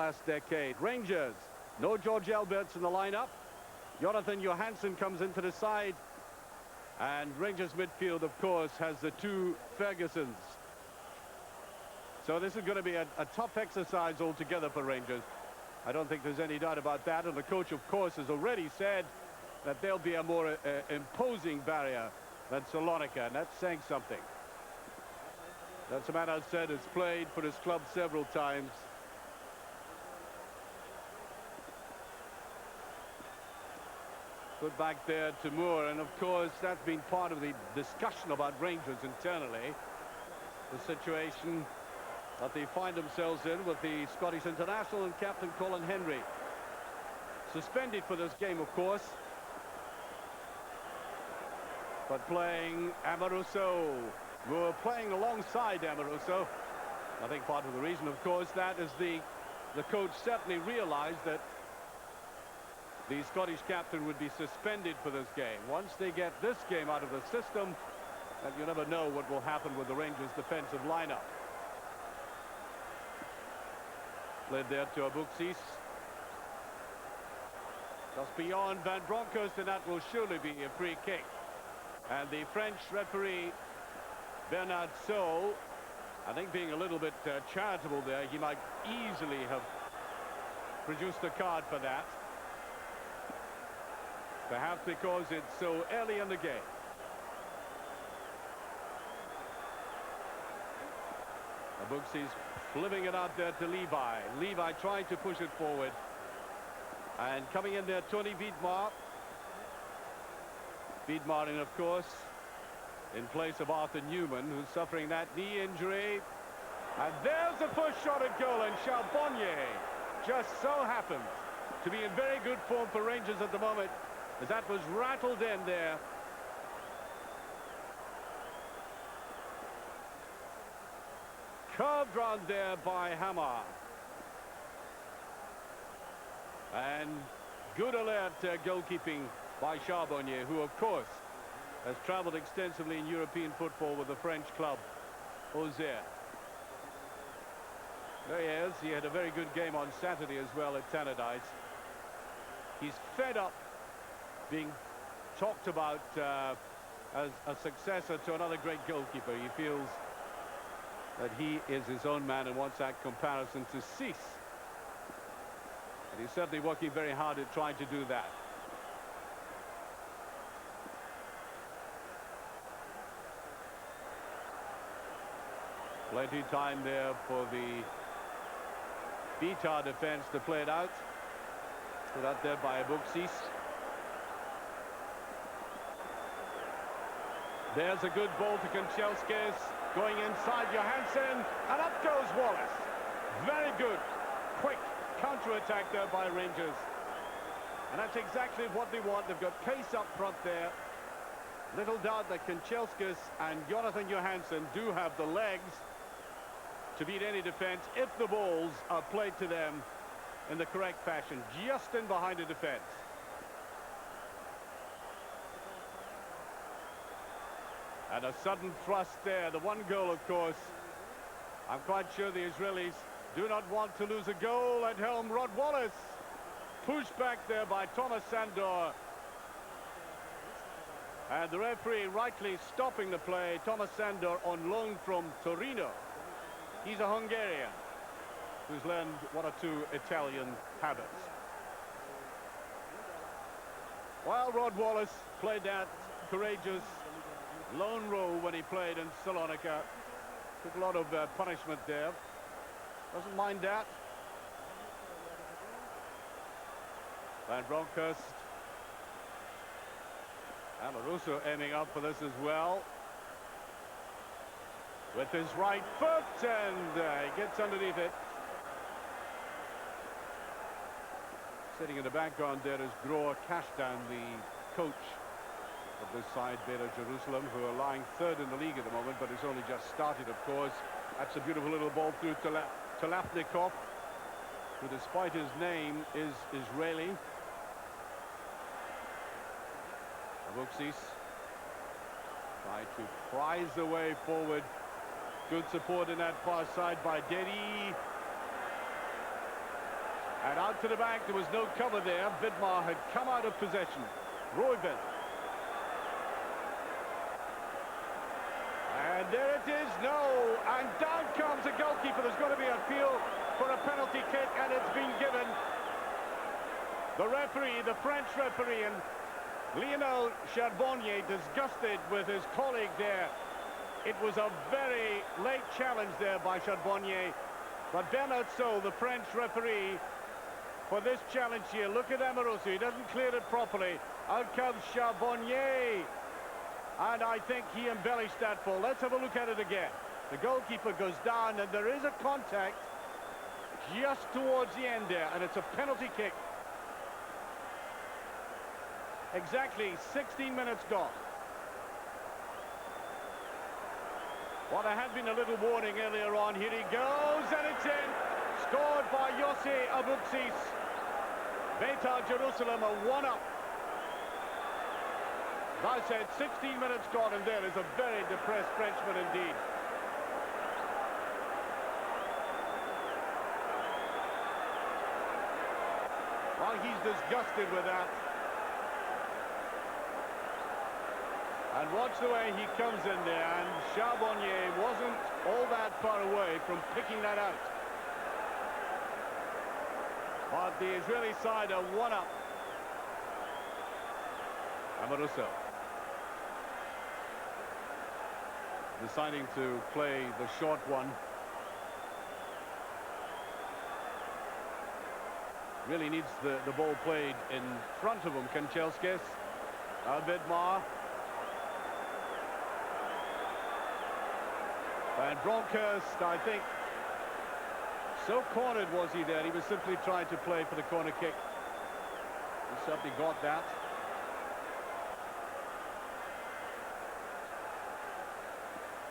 last decade. Rangers, no George Alberts in the lineup. Jonathan Johansson comes into the side. And Rangers midfield, of course, has the two Fergusons. So this is going to be a tough exercise altogether for Rangers. I don't think there's any doubt about that. And the coach, of course, has already said that there'll be a more imposing barrier than Salonika, and that's saying something. That's a man, I've said, has played for his club several times. Put back there to Moore, and of course that's been part of the discussion about Rangers internally. The situation that they find themselves in with the Scottish international and captain Colin Henry. Suspended for this game, of course. But playing Amoruso. Moore playing alongside Amoruso. I think part of the reason, of course, that is the coach certainly realized that the Scottish captain would be suspended for this game. Once they get this game out of the system, then you never know what will happen with the Rangers' defensive lineup. Played there to Abuxis. Just beyond Van Bronckhorst, and that will surely be a free kick. And the French referee, Bernard Saul, I think being a little bit charitable there, he might easily have produced a card for that. Perhaps because it's so early in the game. Abuxis flipping it out there to Levi. Levi trying to push it forward. And coming in there, Tony Wiedmar. Wiedmar in, of course, in place of Arthur Newman, who's suffering that knee injury. And there's the first shot at goal, and Charbonnier just so happens to be in very good form for Rangers at the moment, as that was rattled in there. Curved round there by Hammer. And good alert goalkeeping by Charbonnier, who of course has travelled extensively in European football with the French club Auxerre. There he is. He had a very good game on Saturday as well at Tannadice. He's fed up being talked about as a successor to another great goalkeeper. He feels that he is his own man and wants that comparison to cease. And he's certainly working very hard at trying to do that. Plenty of time there for the Beitar defense to play it out. Put out there by Abuxis. There's a good ball to Kanchelskis. Going inside Johansson. And up goes Wallace. Very good, quick counter-attack there by Rangers. And that's exactly what they want. They've got pace up front there. Little doubt that Kanchelskis and Jonathan Johansson do have the legs to beat any defense if the balls are played to them in the correct fashion, just in behind the defense. And a sudden thrust there. The one goal, of course. I'm quite sure the Israelis do not want to lose a goal at home. Rod Wallace pushed back there by Thomas Sandor. And the referee rightly stopping the play. Thomas Sandor on loan from Torino. He's a Hungarian who's learned one or two Italian habits. While Rod Wallace played that courageous lone role when he played in Salonika, took a lot of punishment there. Doesn't mind that. Van Bronckhorst. Amoruso aiming up for this as well. With his right foot, and he gets underneath it. Sitting in the background there is Groer Kashtan, the coach of this side, Beitar Jerusalem, who are lying third in the league at the moment, but it's only just started, of course. That's a beautiful little ball through to Talafnikov, who despite his name is Israeli. Abuxis try to prize the way forward. Good support in that far side by Dedi. And out to the back, there was no cover there. Beitar had come out of possession. Royven. And there it is, no. And down comes the goalkeeper. There's going to be an appeal for a penalty kick, and it's been given. The referee, the French referee, and Lionel Charbonnier, disgusted with his colleague there. It was a very late challenge there by Charbonnier. But Bernard So, the French referee, for this challenge here, look at Amoroso. He doesn't clear it properly. Out comes Charbonnier. And I think he embellished that ball. Let's have a look at it again. The goalkeeper goes down, and there is a contact just towards the end there, and it's a penalty kick. Exactly 16 minutes gone. Well, there had been a little warning earlier on. Here he goes, and it's in. Scored by Yossi Abuxis. Beitar Jerusalem are 1-up. As I said, 16 minutes gone, and there is a very depressed Frenchman indeed. Well, he's disgusted with that. And watch the way he comes in there, and Charbonnier wasn't all that far away from picking that out. But the Israeli side are 1-up. Amoroso deciding to play the short one. Really needs the ball played in front of him. Kanchelskis, Beitar. And Bronkhorst, I think, so cornered was he there. He was simply trying to play for the corner kick. He certainly got that.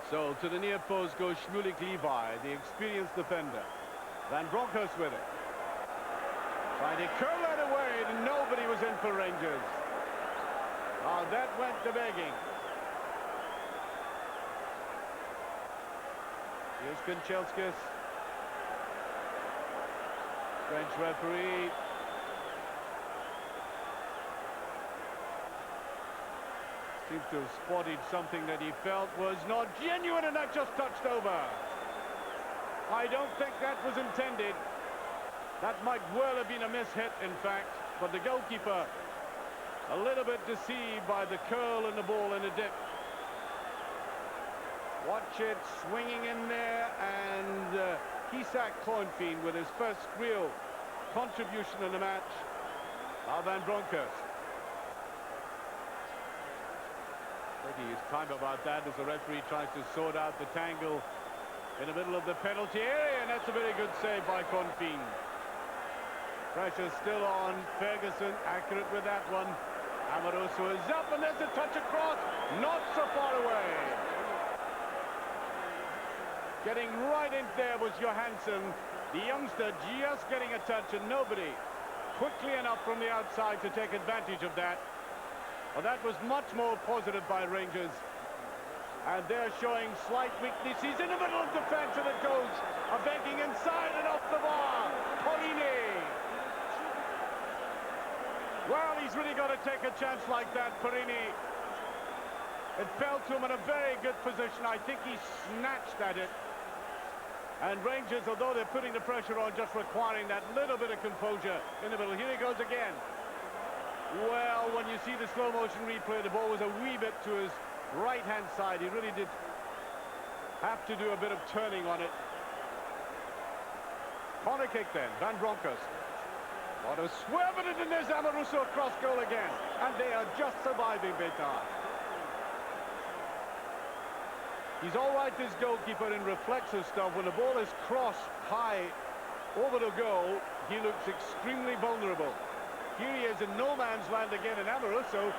So to the near post goes Shmulik Levi, the experienced defender. Van Bronckhorst with it. Trying to curl that away, and nobody was in for Rangers. Oh, that went to begging. Here's Kanchelskis. French referee. Seems to have spotted something that he felt was not genuine, and that just touched over. I don't think that was intended. That might well have been a mishit, in fact, but the goalkeeper a little bit deceived by the curl and the ball in a dip. Watch it swinging in there, and Isak Kloinfien with his first real contribution in the match. Van Bronckhorst. Taking his time about that as the referee tries to sort out the tangle in the middle of the penalty area, and that's a very good save by Kloinfien. Pressure still on. Ferguson accurate with that one. Amoroso is up, and there's a touch across. Not so far away. Getting right in there was Johansson, the youngster, just getting a touch, and nobody quickly enough from the outside to take advantage of that. Well, that was much more positive by Rangers. And they're showing slight weakness. He's in the middle of defense, and it goes a begging inside and off the bar. Polini. Well, he's really got to take a chance like that, Perini. It fell to him in a very good position. I think he snatched at it. And Rangers, although they're putting the pressure on, just requiring that little bit of composure in the middle. Here he goes again. Well, when you see the slow motion replay, the ball was a wee bit to his right-hand side. He really did have to do a bit of turning on it. Corner kick then, Van Bronckhorst. What a swerve, and there's Amoroso across goal again. And they are just surviving, Beitar. He's all right, this goalkeeper, in reflexive stuff. When the ball is crossed high over the goal, he looks extremely vulnerable. Here he is in no man's land again, and Amoroso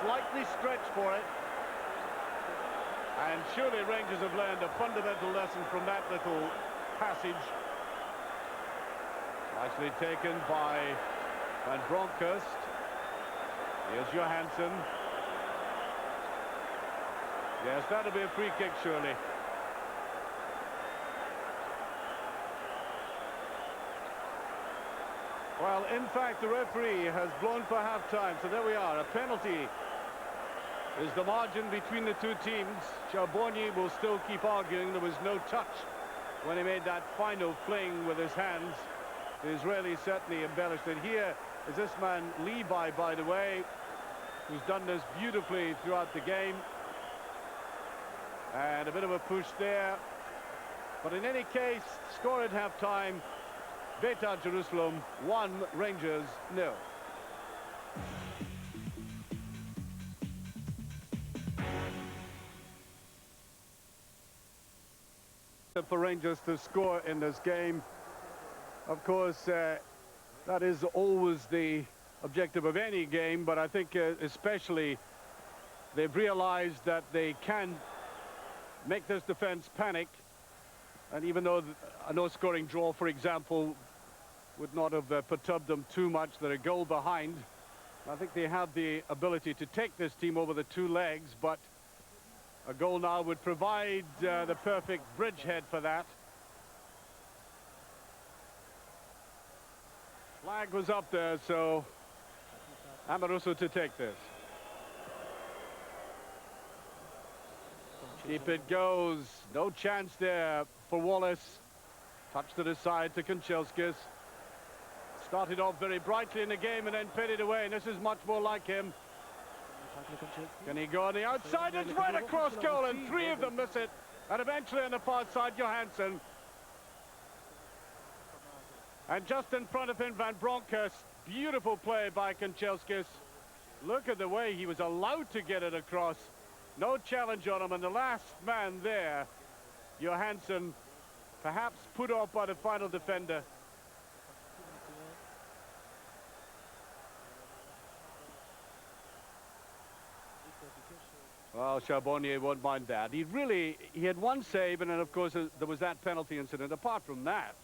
slightly stretched for it. And surely Rangers have learned a fundamental lesson from that little passage. Nicely taken by Van Bronckhorst. Here's Johansson. Yes, that'll be a free kick, surely. Well, in fact, the referee has blown for half-time, so there we are. A penalty is the margin between the two teams. Charbonnier will still keep arguing there was no touch when he made that final fling with his hands. The Israeli certainly embellished it. Here is this man Levi, by the way, who's done this beautifully throughout the game. And a bit of a push there. But in any case, score at half-time, Beitar Jerusalem 1, Rangers 0. For Rangers to score in this game. Of course, that is always the objective of any game, but I think especially they've realized that they can make this defense panic. And even though a no-scoring draw, for example, would not have perturbed them too much, they're a goal behind. I think they have the ability to take this team over the two legs, but a goal now would provide the perfect bridgehead for that. Flag was up there, so Amoruso to take this. Deep it goes. No chance there for Wallace. Touch to the side to Kanchelskis. Started off very brightly in the game and then pitted away, and this is much more like him. Can he go on the outside? It's right across goal, and three of them miss it. And eventually on the far side, Johansson. And just in front of him, Van Bronckhorst. Beautiful play by Kanchelskis. Look at the way he was allowed to get it across. No challenge on him, and the last man there, Johansson, perhaps put off by the final defender. Well, Charbonnier won't mind that. He had one save, and then of course there was that penalty incident. Apart from that,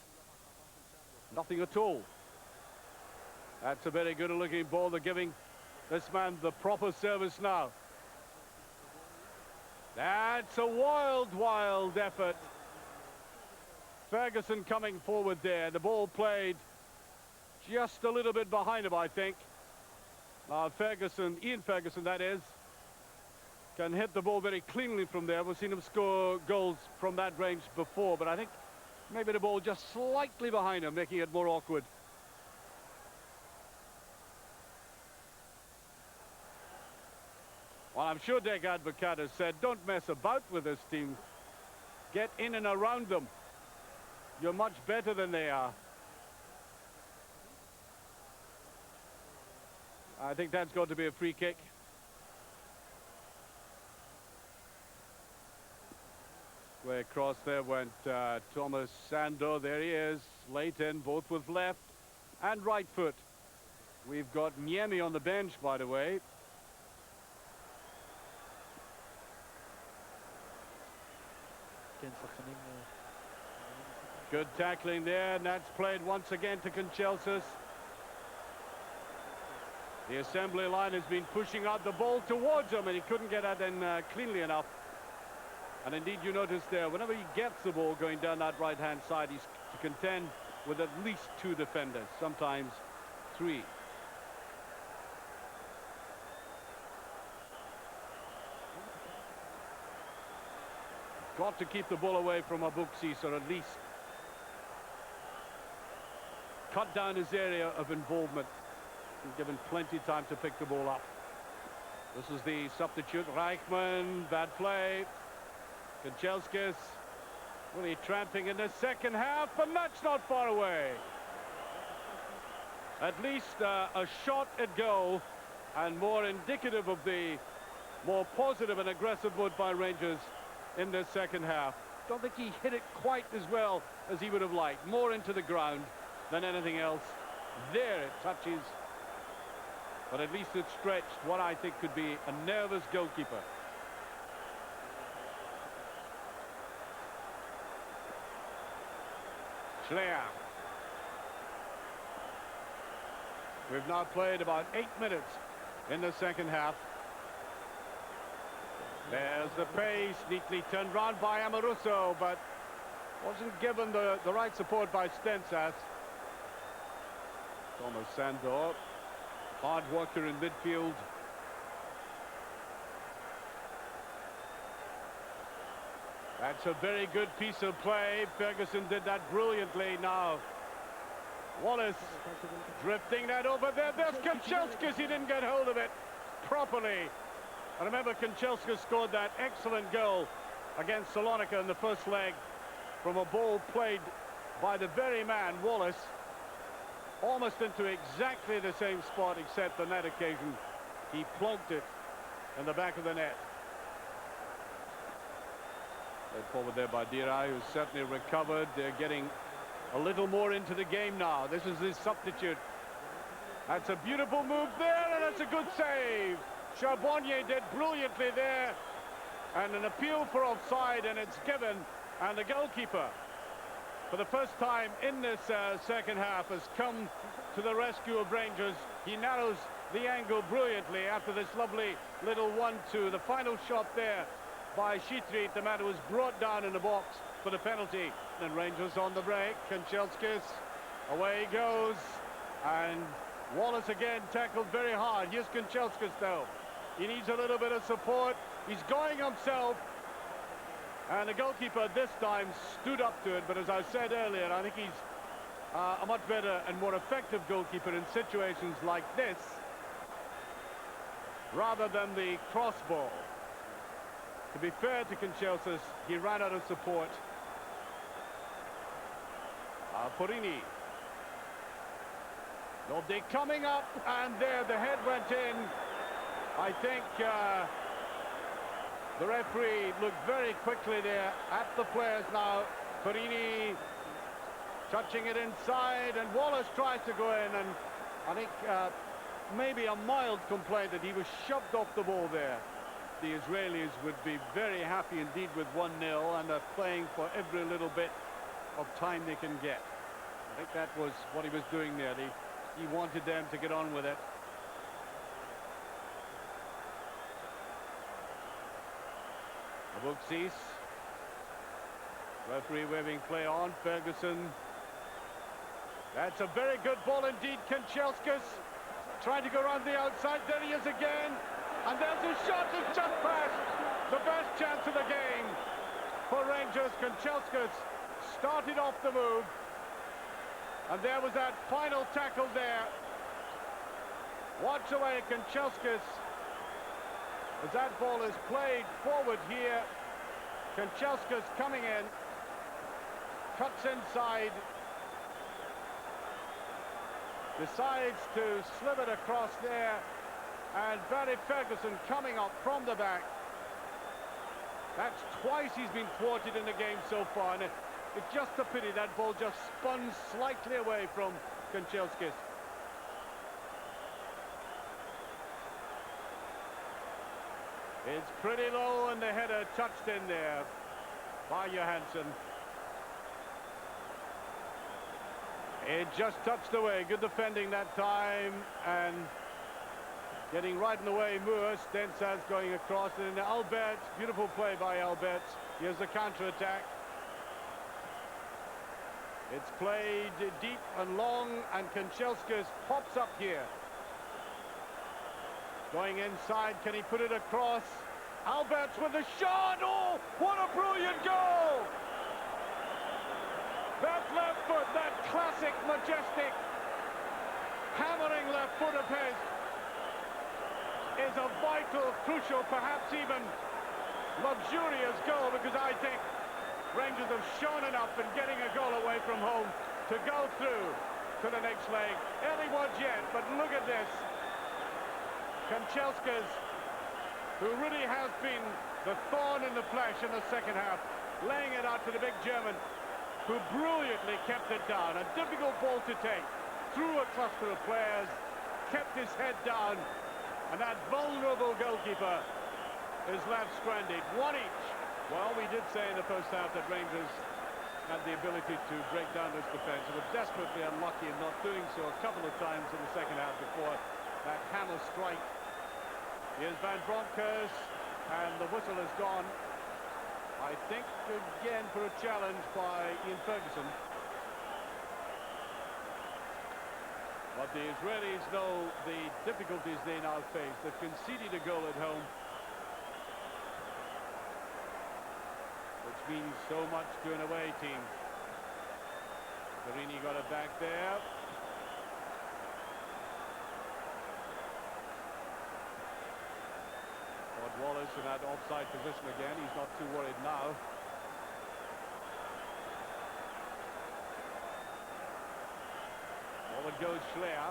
nothing at all. That's a very good looking ball. They're giving this man the proper service now. That's a wild effort. Ferguson coming forward there. The ball played just a little bit behind him, I think. Ian Ferguson, that is, can hit the ball very cleanly from there. We've seen him score goals from that range before, but I think maybe the ball just slightly behind him, making it more awkward. Well, I'm sure Deg Advocat has said, don't mess about with this team. Get in and around them. You're much better than they are. I think that's going to be a free kick. Way across there went Thomas Sando. There he is, late in, both with left and right foot. We've got Niemi on the bench, by the way. Good tackling there, and that's played once again to Kanchelskis. The assembly line has been pushing out the ball towards him, and he couldn't get that in cleanly enough. And indeed, you notice there, whenever he gets the ball going down that right-hand side, he's to contend with at least two defenders, sometimes three. Got to keep the ball away from Abuxis, or at least cut down his area of involvement. He's given plenty of time to pick the ball up. This is the substitute, Reichmann. Bad play. Kanchelskis really tramping in the second half, and that's not far away. At least a shot at goal, and more indicative of the more positive and aggressive mood by Rangers in this second half. Don't think he hit it quite as well as he would have liked. More into the ground than anything else. There it touches, but at least it stretched what I think could be a nervous goalkeeper. Schleyer. We've now played about 8 minutes in the second half. There's the pace, neatly turned round by Amoruso, but wasn't given the right support by Stensas. Thomas Sandor, hard worker in midfield. That's a very good piece of play. Ferguson did that brilliantly. Now Wallace drifting that over there. There's Kanchelskis. He didn't get hold of it properly. I remember Kanchelskis scored that excellent goal against Salonika in the first leg from a ball played by the very man, Wallace, almost into exactly the same spot, except on that occasion he plonked it in the back of the net. Led forward there by Beitar, who's certainly recovered. They're getting a little more into the game now. This is his substitute. That's a beautiful move there, and that's a good save. Charbonnier did brilliantly there, and an appeal for offside, and it's given. And the goalkeeper, for the first time in this second half, has come to the rescue of Rangers. He narrows the angle brilliantly after this lovely little 1-2. The final shot there by Shitri, the man who was brought down in the box for the penalty. And Rangers on the break. Kanchelskis, away he goes, and Wallace again tackled very hard. Here's Kanchelskis though. He needs a little bit of support. He's going himself, and the goalkeeper this time stood up to it. But as I said earlier, I think he's a much better and more effective goalkeeper in situations like this, rather than the cross ball. To be fair to Kanchelskis, he ran out of support. Purini. Nobody coming up, and there the head went in. I think the referee looked very quickly there at the players now. Purini touching it inside, and Wallace tries to go in, and I think maybe a mild complaint that he was shoved off the ball there. The Israelis would be very happy indeed with 1-0, and are playing for every little bit of time they can get. I think that was what he was doing there. He wanted them to get on with it. Abuxis. Referee waving play on. Ferguson. That's a very good ball indeed. Kanchelskis trying to go around the outside. There he is again. And there's a shot that's just passed. The best chance of the game for Rangers. Kanchelskis started off the move. And there was that final tackle there. Watch away, Kanchelskis. As that ball is played forward here. Kanchelskis coming in. Cuts inside. Decides to slip it across there. And Barry Ferguson coming up from the back. That's twice he's been thwarted in the game so far. And it's just a pity that ball just spun slightly away from Kanchelskis. It's pretty low, and the header touched in there by Johansson. It just touched away. Good defending that time, and getting right in the way. Moore. Stensas going across, and Albert. Beautiful play by Albert. Here's the counter-attack. It's played deep and long, and Kanchelskis pops up here. Going inside, can he put it across? Alberts with the shot. Oh, what a brilliant goal! That left foot, that classic, majestic, hammering left foot of his is a vital, crucial, perhaps even luxurious goal, because I think Rangers have shown enough in getting a goal away from home to go through to the next leg. Early ones yet, but look at this. Kanchelskis, who really has been the thorn in the flesh in the second half, laying it out to the big German, who brilliantly kept it down. A difficult ball to take through a cluster of players, kept his head down, and that vulnerable goalkeeper is left stranded. One each. Well, we did say in the first half that Rangers had the ability to break down this defence. They were desperately unlucky in not doing so a couple of times in the second half before that hammer strike. Here's Van Bronckhorst, and the whistle is gone. I think again for a challenge by Ian Ferguson. But the Israelis know the difficulties they now face. They've conceded a goal at home, which means so much to an away team. Perini got it back there. Wallace in that offside position again. He's not too worried now. Forward goes Schleer.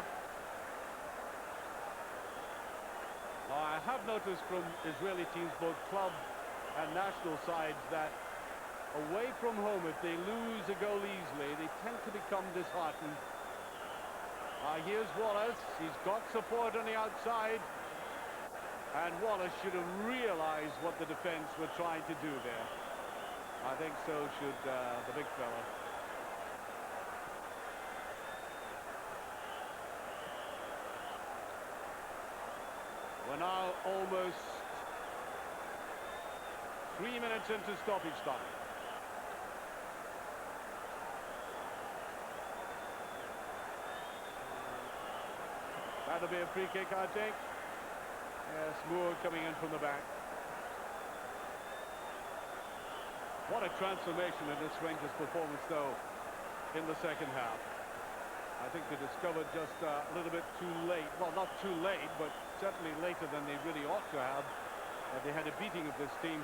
Now, I have noticed from Israeli teams, both club and national sides, that away from home, if they lose a goal easily, they tend to become disheartened. Here's Wallace. He's got support on the outside. And Wallace should have realized what the defense were trying to do there. I think so should the big fella. We're now almost 3 minutes into stoppage time. That'll be a free kick, I think. Yes, Moore coming in from the back. What a transformation in this Rangers performance, though, in the second half. I think they discovered just a little bit too late. Well, not too late, but certainly later than they really ought to have. They had a beating of this team.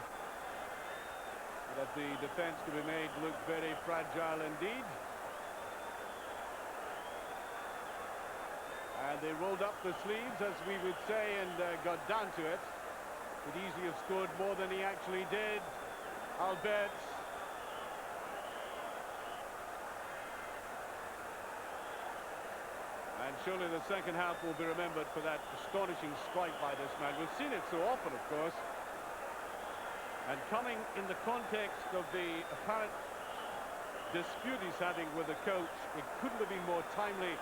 That the defense to be made look very fragile indeed. And they rolled up the sleeves, as we would say, and got down to it. Could easily have scored more than he actually did. Albert. And surely the second half will be remembered for that astonishing strike by this man. We've seen it so often, of course. And coming in the context of the apparent dispute he's having with the coach, it couldn't have been more timely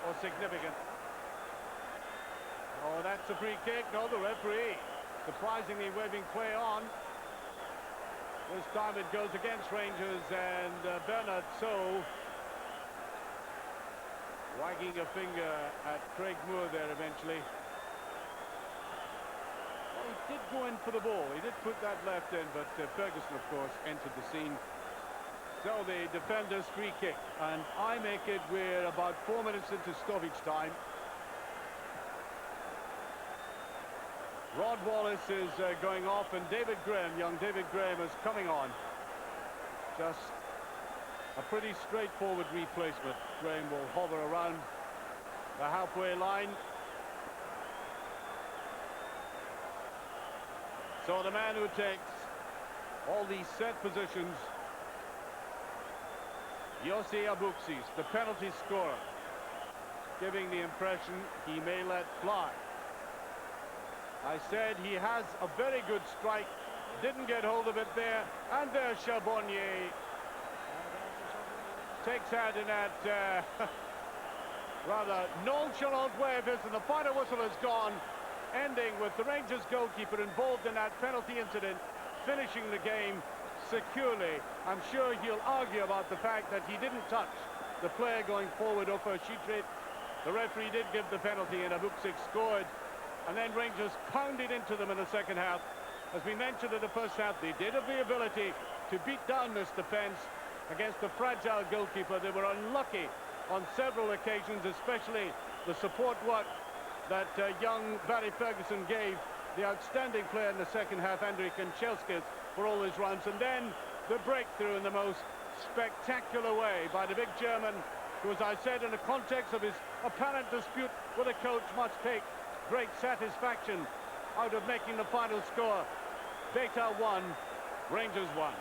or significant. Oh, that's a free kick. No, the referee surprisingly waving play on. This time it goes against Rangers, and Bernard So wagging a finger at Craig Moore there eventually. Well, he did go in for the ball. He did put that left in, but Ferguson, of course, entered the scene. So the defender's free kick, and I make it we're about 4 minutes into stoppage time. Rod Wallace is going off, and David Graham, young David Graham, is coming on. Just a pretty straightforward replacement. Graham will hover around the halfway line. So the man who takes all these set positions, Yossi Abuxis, the penalty scorer, giving the impression he may let fly. I said he has a very good strike, didn't get hold of it there, and there's Charbonnier. Takes out in that rather nonchalant way of his, and the final whistle is gone, ending with the Rangers goalkeeper involved in that penalty incident, finishing the game securely. I'm sure he'll argue about the fact that he didn't touch the player going forward, Ofer Shitrit. The referee did give the penalty, and Abuxis scored. And then Rangers pounded into them in the second half. As we mentioned in the first half, they did have the ability to beat down this defense against a fragile goalkeeper. They were unlucky on several occasions, especially the support work that young Barry Ferguson gave the outstanding player in the second half, Andrei Kanchelskis, for all his runs. And then the breakthrough in the most spectacular way by the big German, who, as I said, in the context of his apparent dispute with a coach, must take great satisfaction out of making the final score. Beitar 1, Rangers 1.